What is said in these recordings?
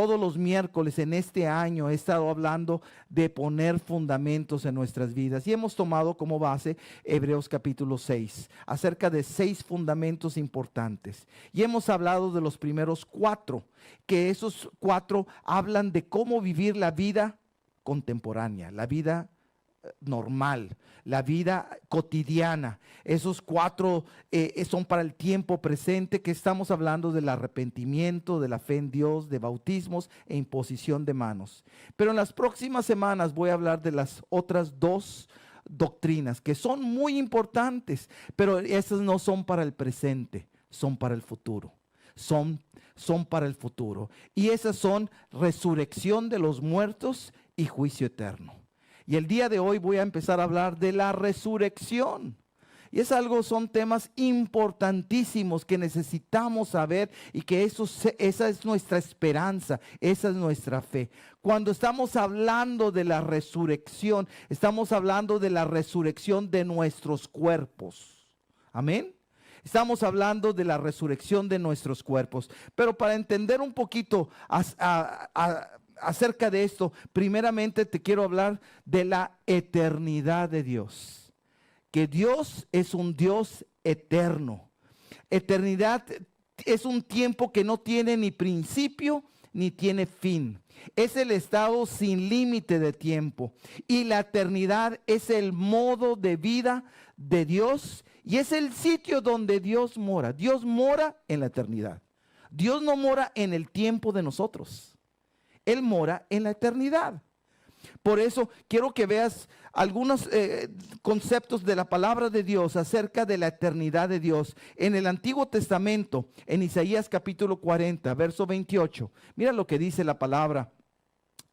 todos los miércoles en este año he estado hablando de poner fundamentos en nuestras vidas y hemos tomado como base Hebreos capítulo 6, acerca de 6 fundamentos importantes. Y hemos hablado de los primeros 4, que esos 4 hablan de cómo vivir la vida contemporánea, la vida normal, la vida cotidiana. Esos 4 son para el tiempo presente, que estamos hablando del arrepentimiento, de la fe en Dios, de bautismos e imposición de manos. Pero en las próximas semanas voy a hablar de las otras 2 doctrinas que son muy importantes, pero esas no son para el presente, son para el futuro. Son para el futuro. Y esas son resurrección de los muertos y juicio eterno. Y el día de hoy voy a empezar a hablar de la resurrección. Y son temas importantísimos que necesitamos saber y que esa es nuestra esperanza, esa es nuestra fe. Cuando estamos hablando de la resurrección, estamos hablando de la resurrección de nuestros cuerpos. Amén. Estamos hablando de la resurrección de nuestros cuerpos. Pero para entender un poquito acerca de esto, primeramente te quiero hablar de la eternidad de Dios. Que Dios es un Dios eterno. Eternidad es un tiempo que no tiene ni principio ni tiene fin. Es el estado sin límite de tiempo. Y la eternidad es el modo de vida de Dios y es el sitio donde Dios mora. Dios mora en la eternidad. Dios no mora en el tiempo de nosotros. Él mora en la eternidad. Por eso quiero que veas algunos conceptos de la palabra de Dios acerca de la eternidad de Dios. En el Antiguo Testamento, en Isaías capítulo 40, verso 28, mira lo que dice la palabra.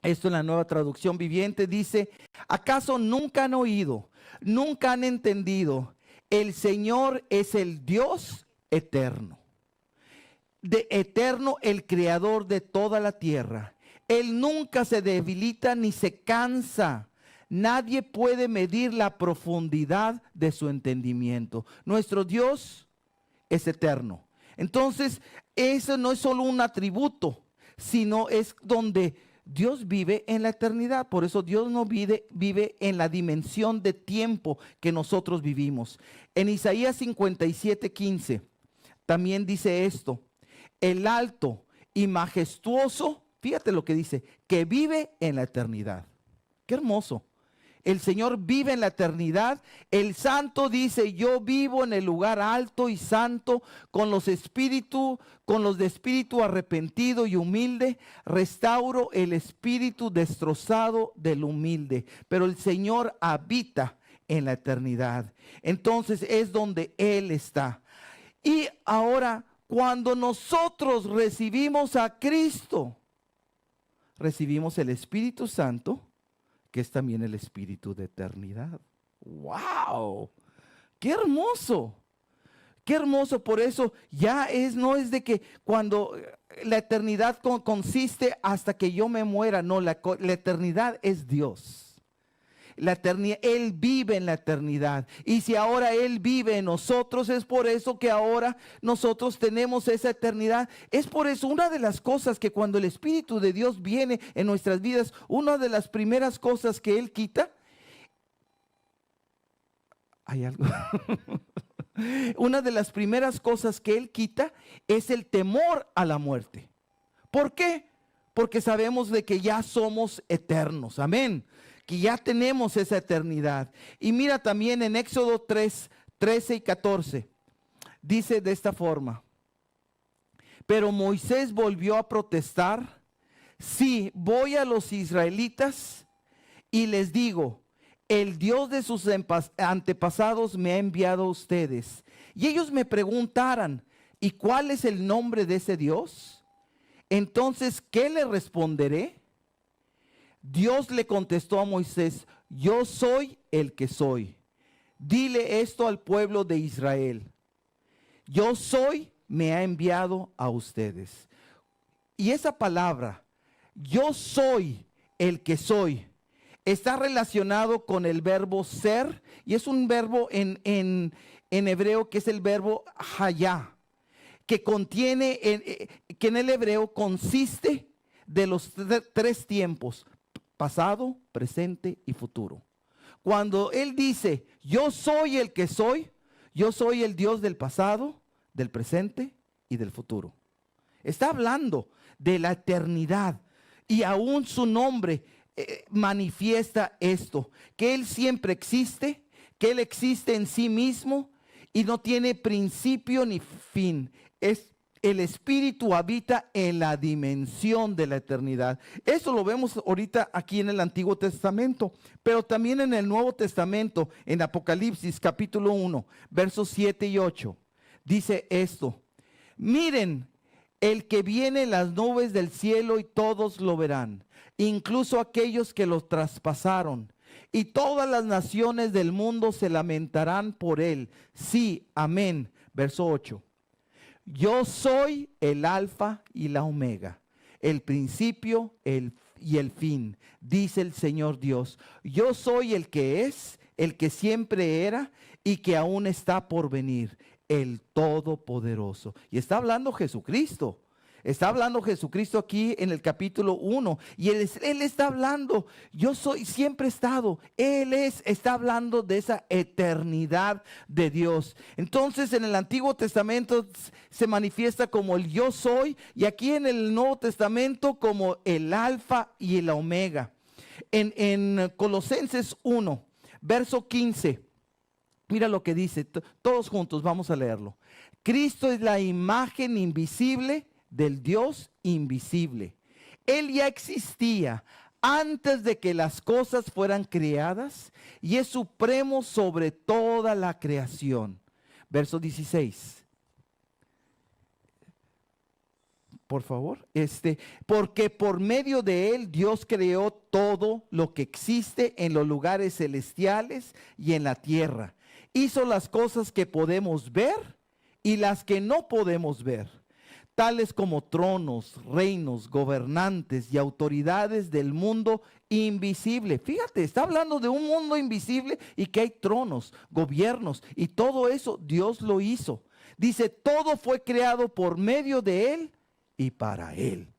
Esto en la Nueva Traducción Viviente dice: ¿acaso nunca han oído, nunca han entendido? El Señor es el Dios eterno. De eterno, el creador de toda la tierra. Él nunca se debilita ni se cansa. Nadie puede medir la profundidad de su entendimiento. Nuestro Dios es eterno. Entonces, eso no es solo un atributo, sino es donde Dios vive en la eternidad. Por eso Dios no vive en la dimensión de tiempo que nosotros vivimos. En Isaías 57:15 también dice esto: el alto y majestuoso, fíjate lo que dice, que vive en la eternidad. Qué hermoso. El Señor vive en la eternidad. El santo dice: yo vivo en el lugar alto y santo, con los de espíritu arrepentido y humilde. Restauro el espíritu destrozado del humilde. Pero el Señor habita en la eternidad. Entonces es donde Él está. Y ahora, cuando nosotros recibimos a Cristo, recibimos el Espíritu Santo, que es también el Espíritu de eternidad. ¡Wow! ¡Qué hermoso! ¡Qué hermoso! Por eso ya no es de que cuando la eternidad consiste hasta que yo me muera. No, la eternidad es Dios. La eternidad, Él vive en la eternidad. Y si ahora Él vive en nosotros, es por eso que ahora nosotros tenemos esa eternidad. Es por eso una de las cosas que cuando el Espíritu de Dios viene en nuestras vidas, una de las primeras cosas que Él quita, ¿hay algo? Una de las primeras cosas que Él quita es el temor a la muerte. ¿Por qué? Porque sabemos de que ya somos eternos. Amén. Que ya tenemos esa eternidad. Y mira también en Éxodo 3, 13 y 14, dice de esta forma: pero Moisés volvió a protestar: sí, voy a los israelitas y les digo, el Dios de sus antepasados me ha enviado a ustedes. Y ellos me preguntaran: ¿y cuál es el nombre de ese Dios? Entonces, ¿qué le responderé? Dios le contestó a Moisés: yo soy el que soy. Dile esto al pueblo de Israel: yo soy, me ha enviado a ustedes. Y esa palabra, yo soy el que soy, está relacionado con el verbo ser, y es un verbo en hebreo que es el verbo hayá, que contiene, que en el hebreo consiste de los tres tiempos: pasado, presente y futuro. Cuando Él dice, yo soy el que soy, yo soy el Dios del pasado, del presente y del futuro. Está hablando de la eternidad, y aún su nombre manifiesta esto, que Él siempre existe, que Él existe en sí mismo y no tiene principio ni fin. El Espíritu habita en la dimensión de la eternidad. Eso lo vemos ahorita aquí en el Antiguo Testamento, pero también en el Nuevo Testamento, en Apocalipsis capítulo 1, versos 7 y 8. Dice esto: miren, el que viene en las nubes del cielo, y todos lo verán, incluso aquellos que los traspasaron, y todas las naciones del mundo se lamentarán por él. Sí, amén. Verso 8. Yo soy el alfa y la omega, el principio y el fin, dice el Señor Dios. Yo soy el que es, el que siempre era y que aún está por venir, el Todopoderoso. Y está hablando Jesucristo. Está hablando Jesucristo aquí en el capítulo 1. Y él está hablando, yo soy, siempre he estado. Está hablando de esa eternidad de Dios. Entonces en el Antiguo Testamento se manifiesta como el yo soy, y aquí en el Nuevo Testamento como el alfa y el omega. En Colosenses 1, verso 15. Mira lo que dice, todos juntos vamos a leerlo. Cristo es la imagen invisible del Dios invisible. Él ya existía antes de que las cosas fueran creadas y es supremo sobre toda la creación. Verso 16. Por favor, porque por medio de él Dios creó todo lo que existe en los lugares celestiales y en la tierra. Hizo las cosas que podemos ver y las que no podemos ver, tales como tronos, reinos, gobernantes y autoridades del mundo invisible. Fíjate, está hablando de un mundo invisible y que hay tronos, gobiernos, y todo eso Dios lo hizo. Dice, todo fue creado por medio de él y para él.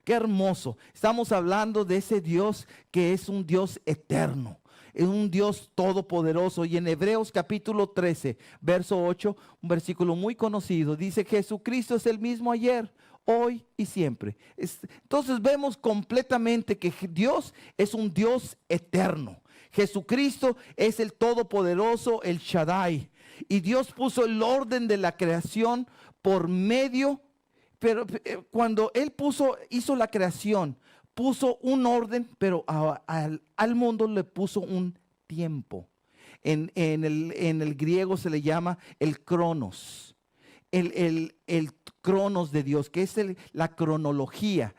Qué hermoso. Estamos hablando de ese Dios que es un Dios eterno, es un Dios todopoderoso. Y en Hebreos capítulo 13, verso 8, un versículo muy conocido, dice: Jesucristo es el mismo ayer, hoy y siempre. Entonces vemos completamente que Dios es un Dios eterno. Jesucristo es el todopoderoso, el Shaddai. Y Dios puso el orden de la creación por medio, pero cuando Él hizo la creación, puso un orden, pero al mundo le puso un tiempo. En el griego se le llama el cronos, el cronos de Dios, que es la cronología,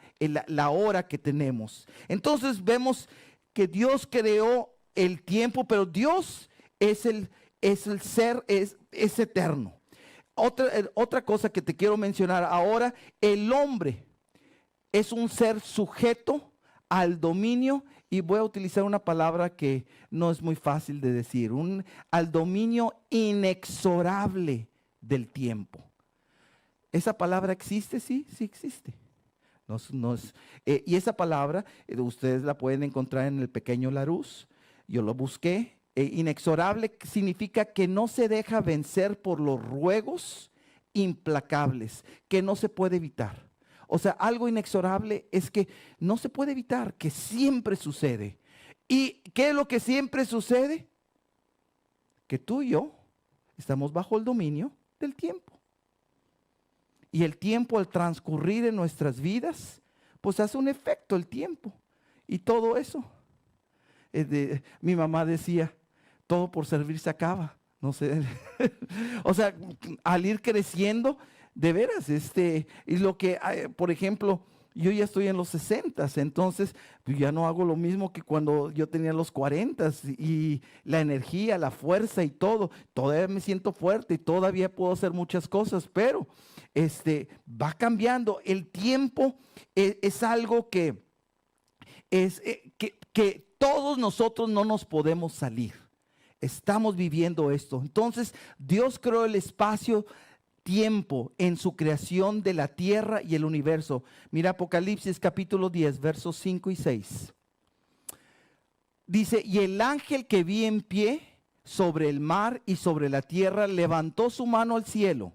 la hora que tenemos. Entonces vemos que Dios creó el tiempo, pero Dios es el ser, es eterno. Otra cosa que te quiero mencionar ahora: el hombre es un ser sujeto al dominio, y voy a utilizar una palabra que no es muy fácil de decir, al dominio inexorable del tiempo. ¿Esa palabra existe? Sí, sí existe. Y esa palabra ustedes la pueden encontrar en el Pequeño Larousse. Yo lo busqué. Inexorable significa que no se deja vencer por los ruegos implacables, que no se puede evitar. O sea, algo inexorable es que no se puede evitar, que siempre sucede. ¿Y qué es lo que siempre sucede? Que tú y yo estamos bajo el dominio del tiempo. Y el tiempo, al transcurrir en nuestras vidas, pues hace un efecto el tiempo. Y todo eso. Mi mamá decía, todo por servir se acaba. No sé. O sea, al ir creciendo, de veras, y lo que, por ejemplo, yo ya estoy en los 60, entonces pues ya no hago lo mismo que cuando yo tenía los 40, y la energía, la fuerza y todo, todavía me siento fuerte y todavía puedo hacer muchas cosas, pero va cambiando. El tiempo es algo que todos nosotros no nos podemos salir. Estamos viviendo esto. Entonces Dios creó el espacio tiempo en su creación de la tierra y el universo. Mira Apocalipsis capítulo 10, versos 5 y 6. Dice, y el ángel que vi en pie sobre el mar y sobre la tierra levantó su mano al cielo.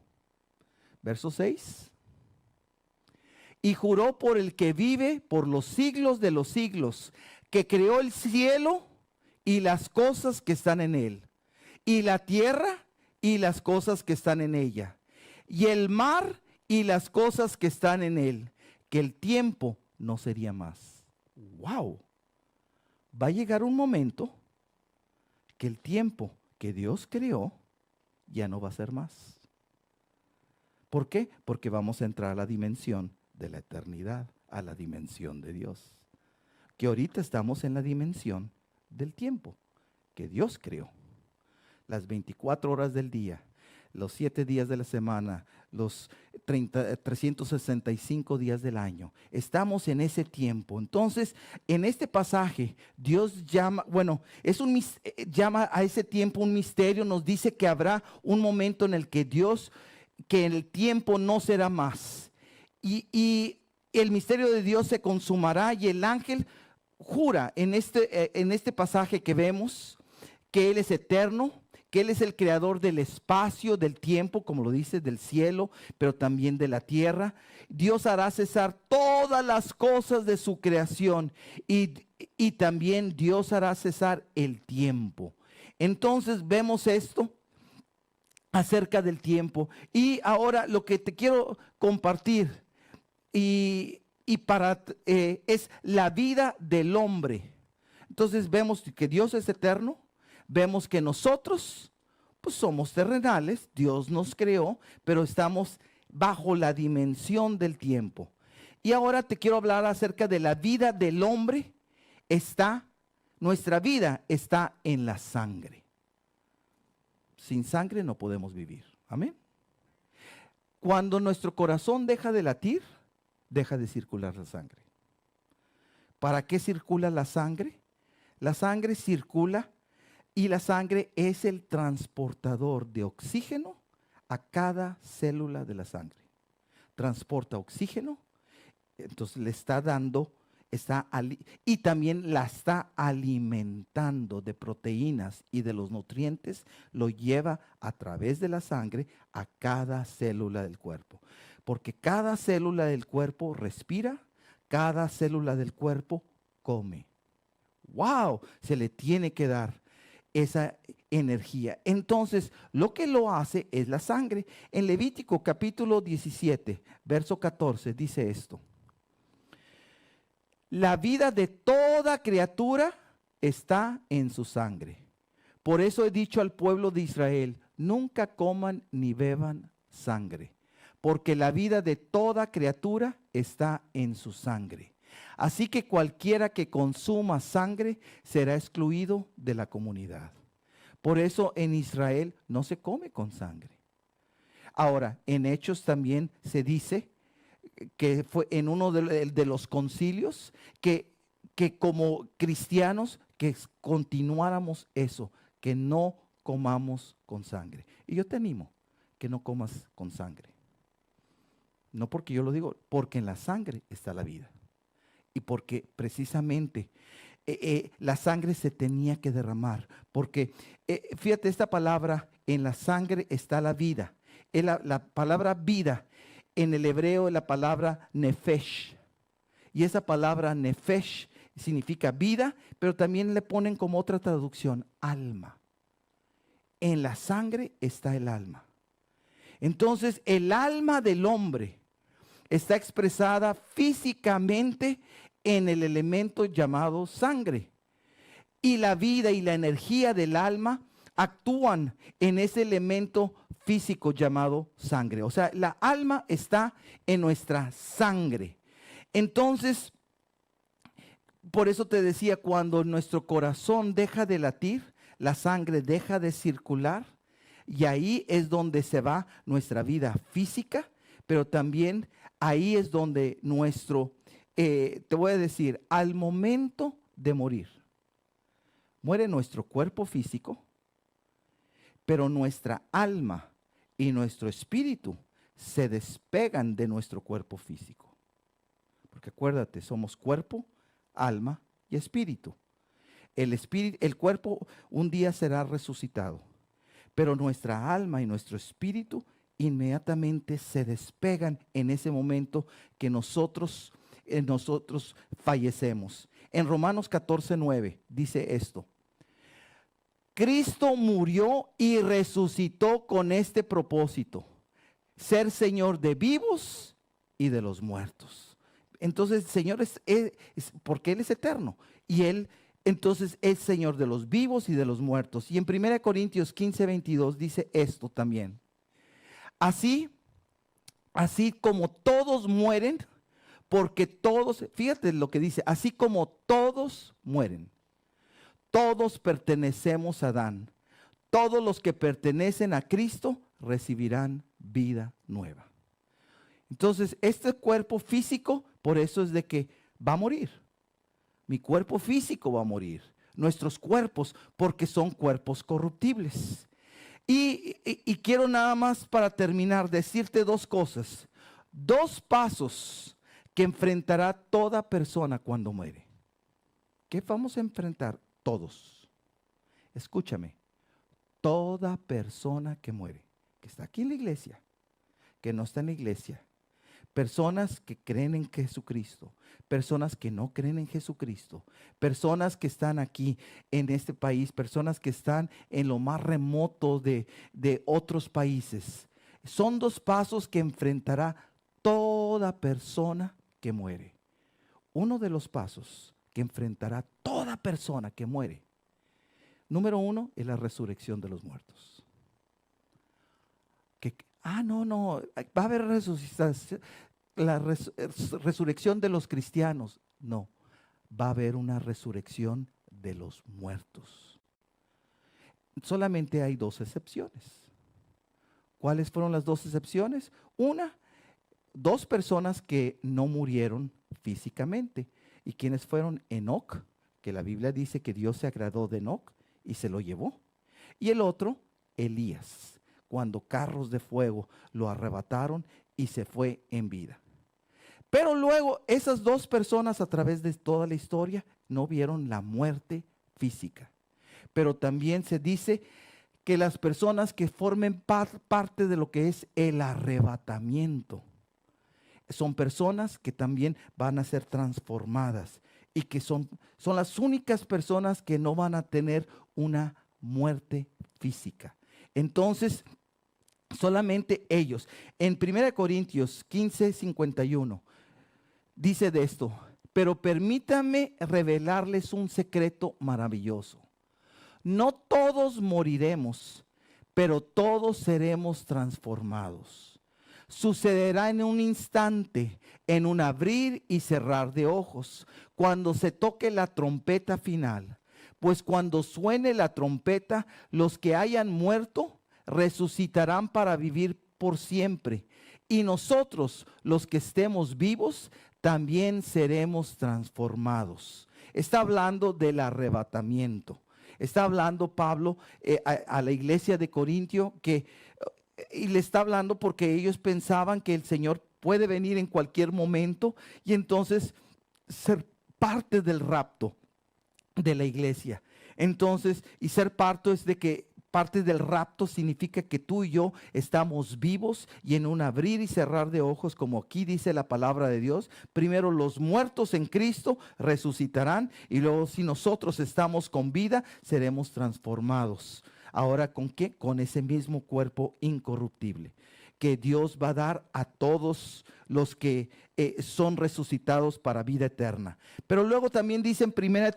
Verso 6. Y juró por el que vive por los siglos de los siglos, que creó el cielo y las cosas que están en él, y la tierra y las cosas que están en ella, y el mar y las cosas que están en él, que el tiempo no sería más. ¡Wow! Va a llegar un momento que el tiempo que Dios creó ya no va a ser más. ¿Por qué? Porque vamos a entrar a la dimensión de la eternidad, a la dimensión de Dios. Que ahorita estamos en la dimensión del tiempo que Dios creó. Las 24 horas del día, los 7 días de la semana, los 365 días del año. Estamos en ese tiempo. Entonces, en este pasaje, Dios llama, llama a ese tiempo un misterio, nos dice que habrá un momento en el que que el tiempo no será más. Y el misterio de Dios se consumará y el ángel jura en este pasaje que vemos que Él es eterno, que Él es el creador del espacio, del tiempo, como lo dice, del cielo, pero también de la tierra. Dios hará cesar todas las cosas de su creación y también Dios hará cesar el tiempo. Entonces vemos esto acerca del tiempo. Y ahora lo que te quiero compartir es la vida del hombre. Entonces vemos que Dios es eterno, vemos que nosotros pues somos terrenales, Dios nos creó, pero estamos bajo la dimensión del tiempo. Y ahora te quiero hablar acerca de la vida del hombre. Nuestra vida está en la sangre. Sin sangre no podemos vivir. Amén. Cuando nuestro corazón deja de latir, deja de circular la sangre. ¿Para qué circula la sangre? La sangre circula y la sangre es el transportador de oxígeno a cada célula de la sangre. Transporta oxígeno, entonces le está dando, y también la está alimentando de proteínas y de los nutrientes, lo lleva a través de la sangre a cada célula del cuerpo. Porque cada célula del cuerpo respira, cada célula del cuerpo come. ¡Wow! Se le tiene que dar esa energía. Entonces, lo que lo hace es la sangre. En Levítico capítulo 17, verso 14, dice esto. La vida de toda criatura está en su sangre. Por eso he dicho al pueblo de Israel, nunca coman ni beban sangre, porque la vida de toda criatura está en su sangre. Así que cualquiera que consuma sangre será excluido de la comunidad. Por eso en Israel no se come con sangre. Ahora, en Hechos también se dice que fue en uno de los concilios que como cristianos que continuáramos eso, que no comamos con sangre. Y yo te animo que no comas con sangre. No porque yo lo digo, porque en la sangre está la vida. Y porque precisamente la sangre se tenía que derramar. Porque fíjate, esta palabra, en la sangre está la vida. La palabra vida en el hebreo es la palabra nefesh. Y esa palabra nefesh significa vida, pero también le ponen como otra traducción, alma. En la sangre está el alma. Entonces, el alma del hombre está expresada físicamente en el elemento llamado sangre. Y la vida y la energía del alma actúan en ese elemento físico llamado sangre. O sea, la alma está en nuestra sangre. Entonces, por eso te decía, cuando nuestro corazón deja de latir, la sangre deja de circular, y ahí es donde se va nuestra vida física, pero también ahí es donde te voy a decir, al momento de morir, muere nuestro cuerpo físico, pero nuestra alma y nuestro espíritu se despegan de nuestro cuerpo físico. Porque acuérdate, somos cuerpo, alma y espíritu. El cuerpo un día será resucitado, pero nuestra alma y nuestro espíritu inmediatamente se despegan en ese momento que nosotros fallecemos. En Romanos 14:9 dice esto: Cristo murió y resucitó con este propósito: ser Señor de vivos y de los muertos. Entonces el Señor es porque Él es eterno y Él entonces es Señor de los vivos y de los muertos. Y en 1 Corintios 15:22 dice esto también: Así como todos mueren, porque todos, fíjate lo que dice, así como todos mueren, todos pertenecemos a Adán. Todos los que pertenecen a Cristo recibirán vida nueva. Entonces, este cuerpo físico, por eso es de que va a morir. Mi cuerpo físico va a morir. Nuestros cuerpos, porque son cuerpos corruptibles. Y quiero nada más para terminar decirte dos cosas. Dos pasos que enfrentará toda persona cuando muere. ¿Qué vamos a enfrentar? Todos. Escúchame. Toda persona que muere, que está aquí en la iglesia, que no está en la iglesia, personas que creen en Jesucristo, personas que no creen en Jesucristo, personas que están aquí en este país, personas que están en lo más remoto de otros países. Son dos pasos que enfrentará toda persona que muere. Uno de los pasos que enfrentará toda persona que muere, número uno, es la resurrección de los muertos. No, va a haber la resurrección de los cristianos. No, va a haber una resurrección de los muertos. Solamente hay dos excepciones. ¿Cuáles fueron las dos excepciones? Dos personas que no murieron físicamente. ¿Y quiénes fueron? Enoc, que la Biblia dice que Dios se agradó de Enoc y se lo llevó. Y el otro, Elías, cuando carros de fuego lo arrebataron y se fue en vida. Pero luego esas dos personas a través de toda la historia no vieron la muerte física. Pero también se dice que las personas que formen parte de lo que es el arrebatamiento son personas que también van a ser transformadas y que son las únicas personas que no van a tener una muerte física. Entonces, solamente ellos. En 1 Corintios 15:51 dice de esto: pero permítanme revelarles un secreto maravilloso. No todos moriremos, pero todos seremos transformados. Sucederá en un instante, en un abrir y cerrar de ojos, cuando se toque la trompeta final. Pues cuando suene la trompeta, los que hayan muerto resucitarán para vivir por siempre. Y nosotros, los que estemos vivos, también seremos transformados. Está hablando del arrebatamiento. Está hablando Pablo a la iglesia de Corintio y le está hablando porque ellos pensaban que el Señor puede venir en cualquier momento y entonces ser parte del rapto de la iglesia. Entonces, y ser parte del rapto significa que tú y yo estamos vivos y en un abrir y cerrar de ojos, como aquí dice la palabra de Dios. Primero los muertos en Cristo resucitarán y luego, si nosotros estamos con vida, seremos transformados. Ahora, ¿con qué? Con ese mismo cuerpo incorruptible que Dios va a dar a todos los que son resucitados para vida eterna. Pero luego también dice en 1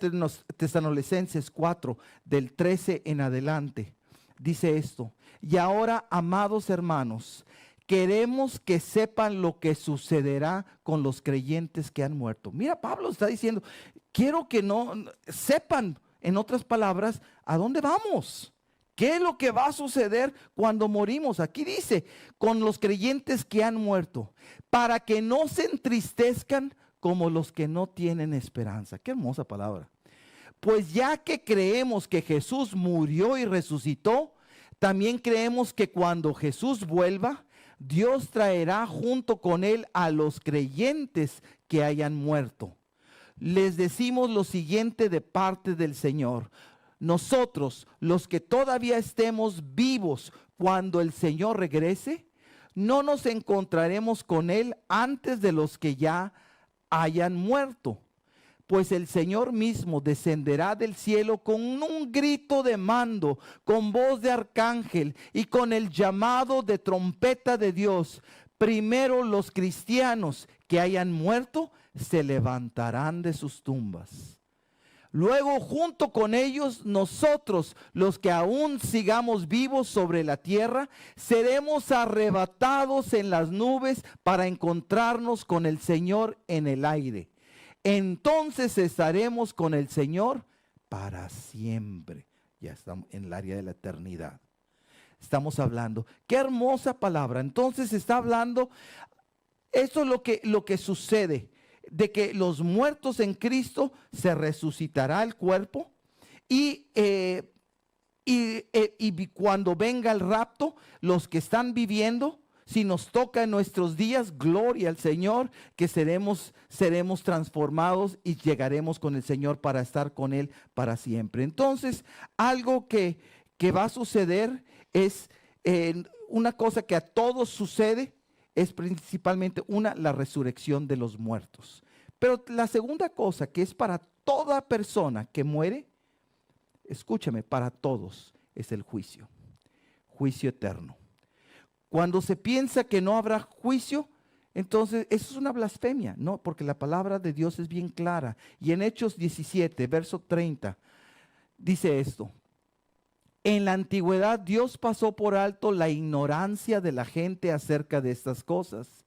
Tesalonicenses 4, del 13 en adelante, dice esto: y ahora, amados hermanos, queremos que sepan lo que sucederá con los creyentes que han muerto. Mira, Pablo está diciendo, quiero que no sepan, en otras palabras, ¿a dónde vamos? ¿Qué es lo que va a suceder cuando morimos? Aquí dice, con los creyentes que han muerto, para que no se entristezcan como los que no tienen esperanza. Qué hermosa palabra. Pues ya que creemos que Jesús murió y resucitó, También creemos que cuando Jesús vuelva, Dios traerá junto con él a los creyentes que hayan muerto. Les decimos lo siguiente de parte del Señor: nosotros, los que todavía estemos vivos cuando el Señor regrese, no nos encontraremos con él antes de los que ya hayan muerto. Pues el Señor mismo descenderá del cielo con un grito de mando, con voz de arcángel y con el llamado de trompeta de Dios. Primero los cristianos que hayan muerto se levantarán de sus tumbas. Luego, junto con ellos, nosotros, los que aún sigamos vivos sobre la tierra, seremos arrebatados en las nubes para encontrarnos con el Señor en el aire. Entonces estaremos con el Señor para siempre. Ya estamos en el área de la eternidad. Estamos hablando. Qué hermosa palabra. Entonces está hablando, esto es lo que sucede, de que los muertos en Cristo se resucitará el cuerpo y cuando venga el rapto, los que están viviendo, si nos toca en nuestros días, gloria al Señor, que seremos transformados y llegaremos con el Señor para estar con Él para siempre. Entonces, algo que va a suceder es una cosa que a todos sucede, es principalmente la resurrección de los muertos. Pero la segunda cosa, que es para toda persona que muere, escúchame, para todos, es el juicio eterno. Cuando se piensa que no habrá juicio, entonces eso es una blasfemia, ¿no? Porque la palabra de Dios es bien clara. Y en Hechos 17, verso 30, dice esto: en la antigüedad Dios pasó por alto la ignorancia de la gente acerca de estas cosas,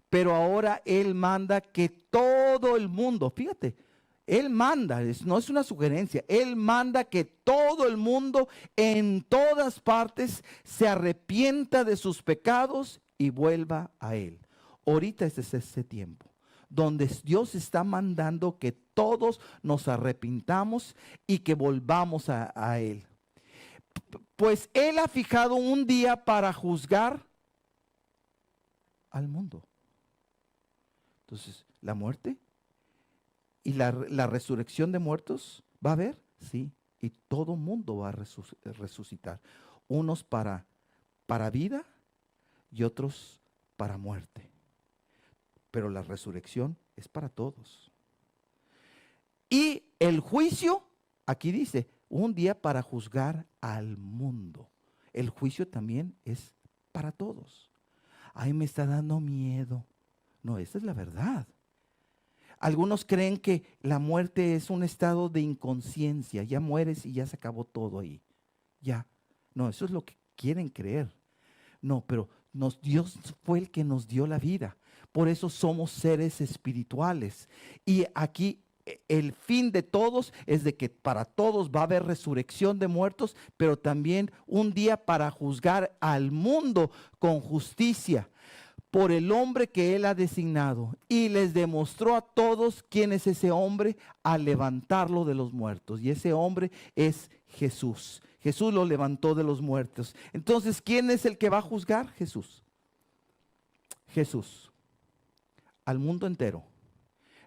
pero ahora Él manda que todo el mundo, fíjate, Él manda, no es una sugerencia, Él manda que todo el mundo en todas partes se arrepienta de sus pecados y vuelva a Él. Ahorita este es ese tiempo donde Dios está mandando que todos nos arrepintamos y que volvamos a Él. Pues Él ha fijado un día para juzgar al mundo. Entonces, la muerte y la resurrección de muertos, ¿va a haber? Sí, y todo mundo va a resucitar. Unos para vida y otros para muerte. Pero la resurrección es para todos. Y el juicio, aquí dice, un día para juzgar al mundo. El juicio también es para todos. Ay, me está dando miedo. No, esa es la verdad. Algunos creen que la muerte es un estado de inconsciencia. Ya mueres y ya se acabó todo ahí. Ya. No, eso es lo que quieren creer. No, pero Dios fue el que nos dio la vida. Por eso somos seres espirituales. Y aquí el fin de todos es de que para todos va a haber resurrección de muertos, pero también un día para juzgar al mundo con justicia por el hombre que Él ha designado, y les demostró a todos quién es ese hombre al levantarlo de los muertos. Y ese hombre es Jesús. Jesús lo levantó de los muertos. Entonces, ¿quién es el que va a juzgar? Jesús. Jesús. Al mundo entero.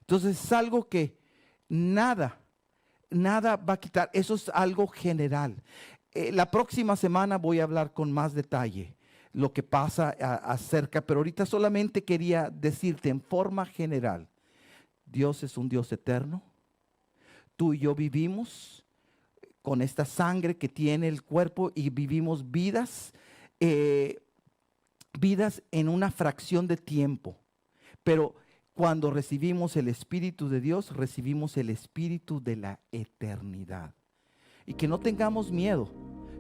Entonces es algo que nada va a quitar. Eso es algo general. La próxima semana voy a hablar con más detalle lo que pasa acerca, pero ahorita solamente quería decirte en forma general: Dios es un Dios eterno. Tú y yo vivimos con esta sangre que tiene el cuerpo y vivimos vidas en una fracción de tiempo. Pero cuando recibimos el Espíritu de Dios, recibimos el Espíritu de la eternidad. Y que no tengamos miedo,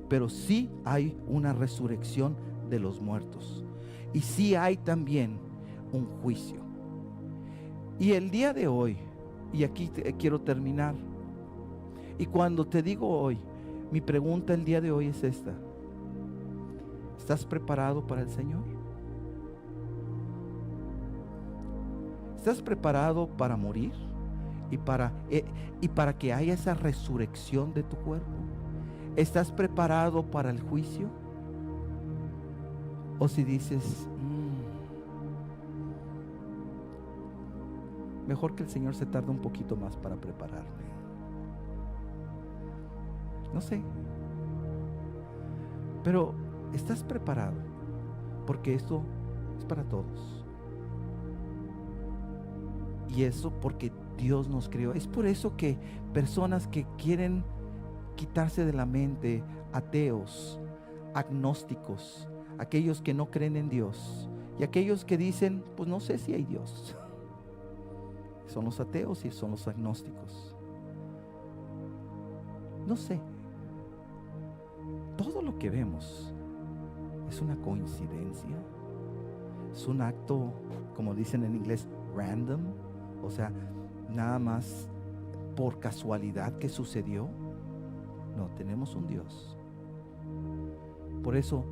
pero sí hay una resurrección de los muertos. Y sí hay también un juicio. Y el día de hoy, y aquí quiero terminar, y cuando te digo hoy, mi pregunta el día de hoy es esta: ¿estás preparado para el Señor? ¿Estás preparado para morir y para que haya esa resurrección de tu cuerpo? ¿Estás preparado para el juicio? o si dices, mejor que el Señor se tarde un poquito más para prepararme. No sé. Pero ¿estás preparado? Porque esto es para todos. Y eso porque Dios nos creó. Es por eso que personas que quieren quitarse de la mente, ateos, agnósticos, aquellos que no creen en Dios, y aquellos que dicen, pues no sé si hay Dios, son los ateos y son los agnósticos. No sé. Todo lo que vemos es una coincidencia, es un acto, como dicen en inglés, random, o sea, nada más por casualidad que sucedió. No, tenemos un Dios. Por eso,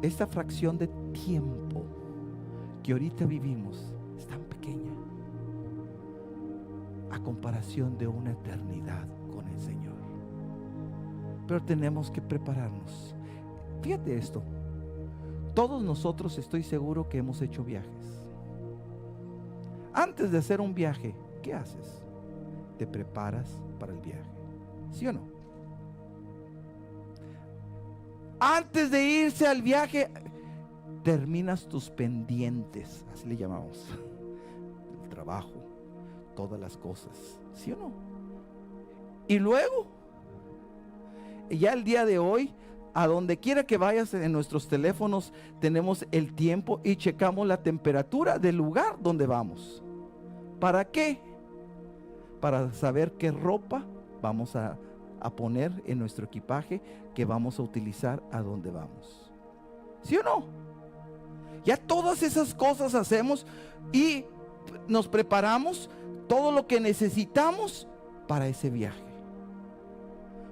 esta fracción de tiempo que ahorita vivimos es tan pequeña a comparación de una eternidad con el Señor. Pero tenemos que prepararnos. Fíjate esto. Todos nosotros, estoy seguro que hemos hecho viajes. Antes de hacer un viaje, ¿qué haces? Te preparas para el viaje, ¿sí o no? Antes de irse al viaje, terminas tus pendientes, así le llamamos, el trabajo, todas las cosas, ¿sí o no? Y luego, ya el día de hoy, a donde quiera que vayas en nuestros teléfonos, tenemos el tiempo y checamos la temperatura del lugar donde vamos. ¿Para qué? Para saber qué ropa vamos a poner en nuestro equipaje que vamos a utilizar a donde vamos. ¿Sí o no? Ya todas esas cosas hacemos y nos preparamos todo lo que necesitamos para ese viaje.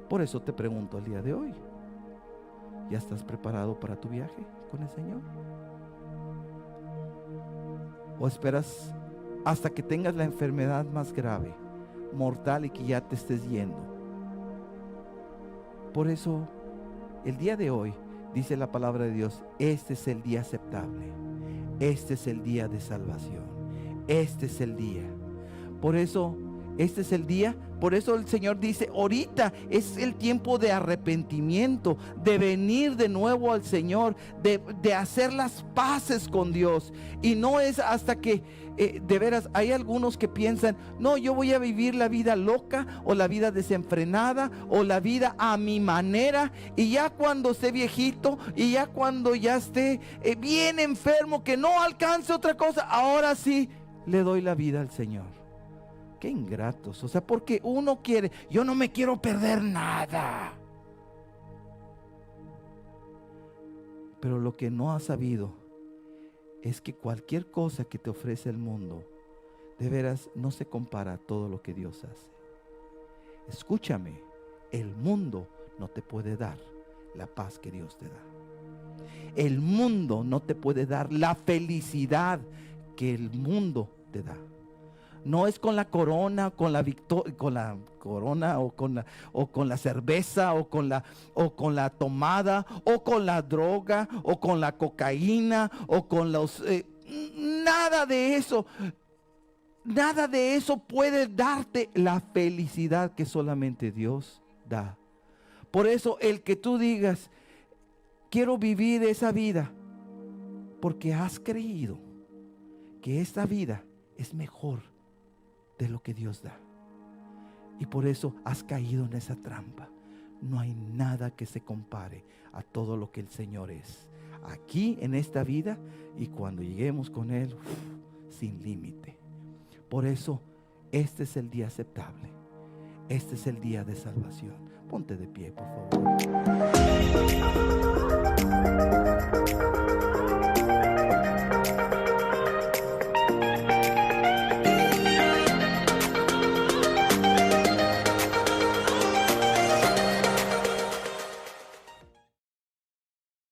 Por eso te pregunto el día de hoy, ¿ya estás preparado para tu viaje con el Señor? ¿O esperas hasta que tengas la enfermedad más grave, mortal, y que ya te estés yendo? Por eso, el día de hoy, dice la palabra de Dios, este es el día aceptable, este es el día de salvación, este es el día. Por eso, este es el día. Por eso el Señor dice, ahorita es el tiempo de arrepentimiento, de venir de nuevo al Señor, de hacer las paces con Dios. Y no es hasta que, de veras, hay algunos que piensan, no, yo voy a vivir la vida loca, o la vida desenfrenada, o la vida a mi manera, y ya cuando esté viejito, y ya cuando ya esté bien enfermo, que no alcance otra cosa, ahora sí le doy la vida al Señor. Qué ingratos, o sea, porque uno quiere, yo no me quiero perder nada. Pero lo que no has sabido es que cualquier cosa que te ofrece el mundo, de veras no se compara a todo lo que Dios hace. Escúchame, el mundo no te puede dar la paz que Dios te da. El mundo no te puede dar la felicidad que el mundo te da. No es con la corona, con la victoria, con la corona, o con la cerveza, o con la tomada, o con la droga, o con la cocaína, o con los nada de eso. Nada de eso puede darte la felicidad que solamente Dios da. Por eso el que tú digas, quiero vivir esa vida, porque has creído que esta vida es mejor de lo que Dios da, y por eso has caído en esa trampa. No hay nada que se compare a todo lo que el Señor es aquí en esta vida, y cuando lleguemos con Él, sin límite. Por eso este es el día aceptable, este es el día de salvación. Ponte de pie, por favor.